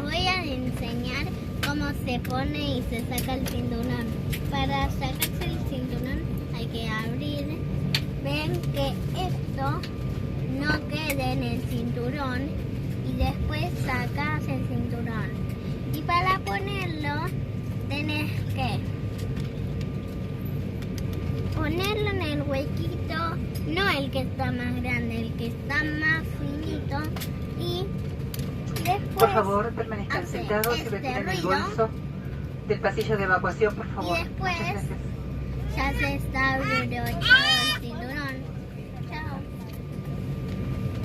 les voy a enseñar cómo se pone y se saca el cinturón. Para sacarse el cinturón hay que abrir. Ven que esto no quede en el cinturón y después sacas el cinturón. Y para ponerlo tenés que ponerlo en el huequito, no el que está más grande, el que está más finito, y después Por favor, permanezcan hace sentados y este retiren el ruido. bolso del pasillo de evacuación, por favor. Y después Muchas gracias. ya se está abrochado el cinturón.